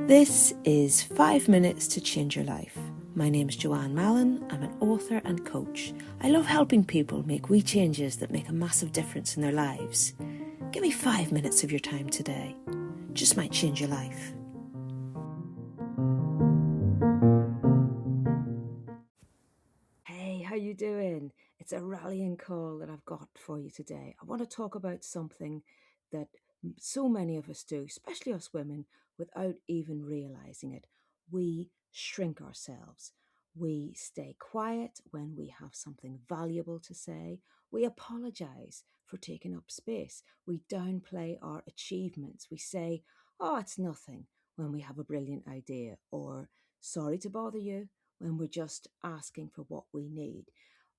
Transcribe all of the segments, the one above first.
This is 5 Minutes to Change Your Life. My name is Joanne Mallon. I'm an author and coach. I love helping people make wee changes that make a massive difference in their lives. Give me 5 minutes of your time today. Just might change your life. Hey, how you doing? It's a rallying call that I've got for you today. I want to talk about something that so many of us do, especially us women, without even realizing it. We shrink ourselves. We stay quiet when we have something valuable to say. We apologize for taking up space. We downplay our achievements. We say, oh, it's nothing when we have a brilliant idea, or sorry to bother you when we're just asking for what we need.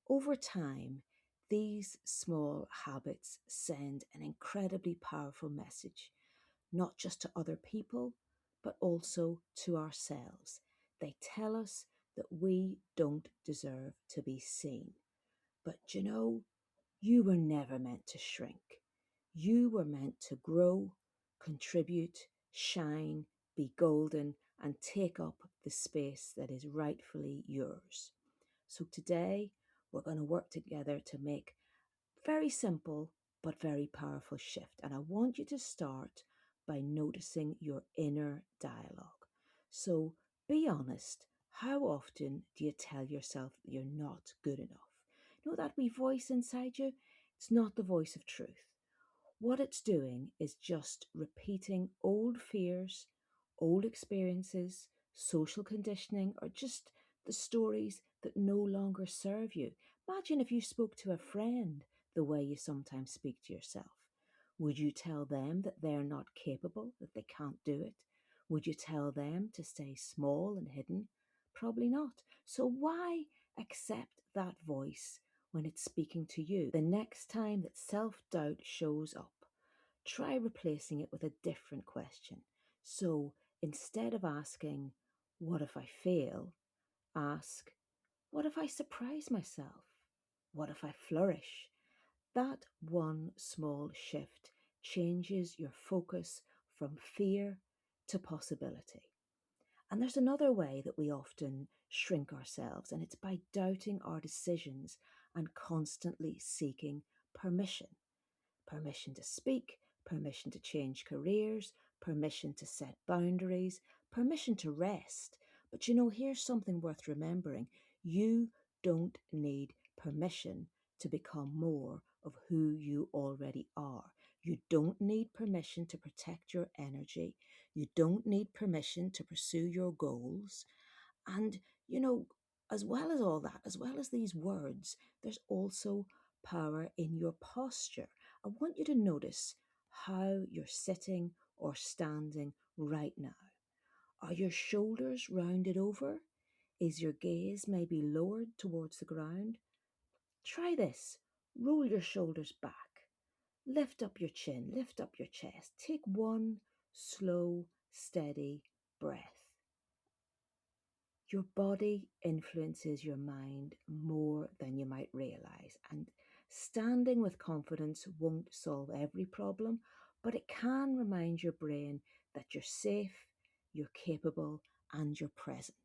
Over time, these small habits send an incredibly powerful message, not just to other people, but also to ourselves. They tell us that we don't deserve to be seen. But you were never meant to shrink. You were meant to grow, contribute, shine, be golden, and take up the space that is rightfully yours. So today, we're going to work together to make very simple but very powerful shift. And I want you to start by noticing your inner dialogue. So be honest. How often do you tell yourself that you're not good enough? You know that wee voice inside you? It's not the voice of truth. What it's doing is just repeating old fears, old experiences, social conditioning, or just the stories that no longer serve you. Imagine if you spoke to a friend the way you sometimes speak to yourself. Would you tell them that they're not capable, that they can't do it? Would you tell them to stay small and hidden? Probably not. So why accept that voice when it's speaking to you? The next time that self-doubt shows up, try replacing it with a different question. So instead of asking, what if I fail? Ask, what if I surprise myself? What if I flourish? That one small shift changes your focus from fear to possibility. And there's another way that we often shrink ourselves, and it's by doubting our decisions and constantly seeking permission. Permission to speak, permission to change careers, permission to set boundaries, permission to rest. But here's something worth remembering. You don't need permission to become more of who you already are. You don't need permission to protect your energy. You don't need permission to pursue your goals. And, as well as all that, as well as these words, there's also power in your posture. I want you to notice how you're sitting or standing right now. Are your shoulders rounded over? Is your gaze maybe lowered towards the ground? Try this. Roll your shoulders back. Lift up your chin, lift up your chest. Take one slow, steady breath. Your body influences your mind more than you might realize. And standing with confidence won't solve every problem, but it can remind your brain that you're safe, you're capable, and you're present.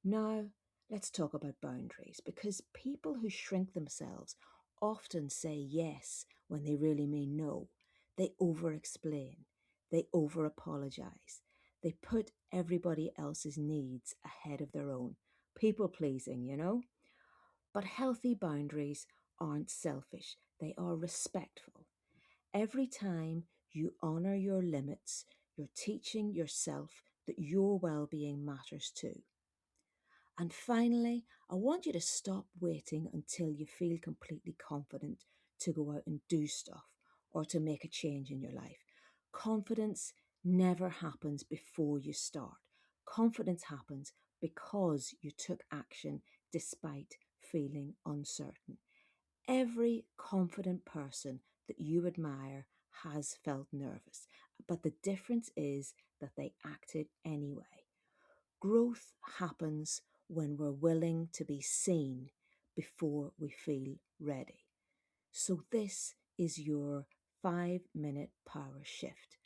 Now, let's talk about boundaries, because people who shrink themselves often say yes when they really mean no. They over explain, they over apologize, they put everybody else's needs ahead of their own. People pleasing. But healthy boundaries aren't selfish, they are respectful. Every time you honor your limits, you're teaching yourself that your well being matters too. And finally, I want you to stop waiting until you feel completely confident to go out and do stuff or to make a change in your life. Confidence never happens before you start. Confidence happens because you took action despite feeling uncertain. Every confident person that you admire has felt nervous, but the difference is that they acted anyway. Growth happens when we're willing to be seen before we feel ready. So, this is your 5-minute power shift.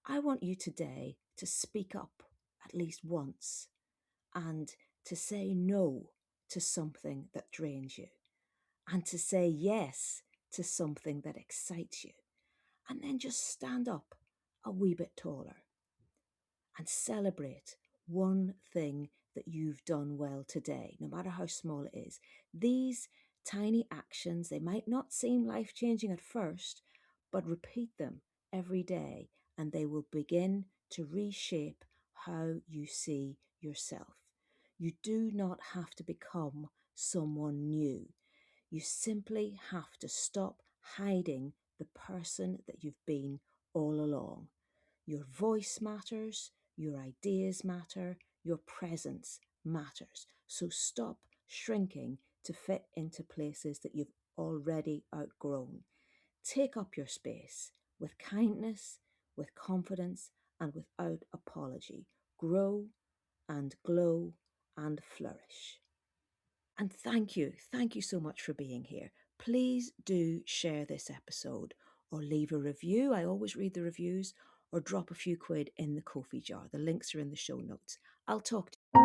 I want you today to speak up at least once and to say no to something that drains you and to say yes to something that excites you. And then just stand up a wee bit taller and celebrate one thing that you've done well today, no matter how small it is. These tiny actions, they might not seem life changing at first, but repeat them every day and they will begin to reshape how you see yourself. You do not have to become someone new. You simply have to stop hiding the person that you've been all along. Your voice matters, your ideas matter, your presence matters. So stop shrinking to fit into places that you've already outgrown. Take up your space with kindness, with confidence, and without apology. Grow and glow and flourish. And thank you so much for being here. Please do share this episode or leave a review. I always read the reviews, or drop a few quid in the Ko-fi jar. The links are in the show notes. I'll talk to you.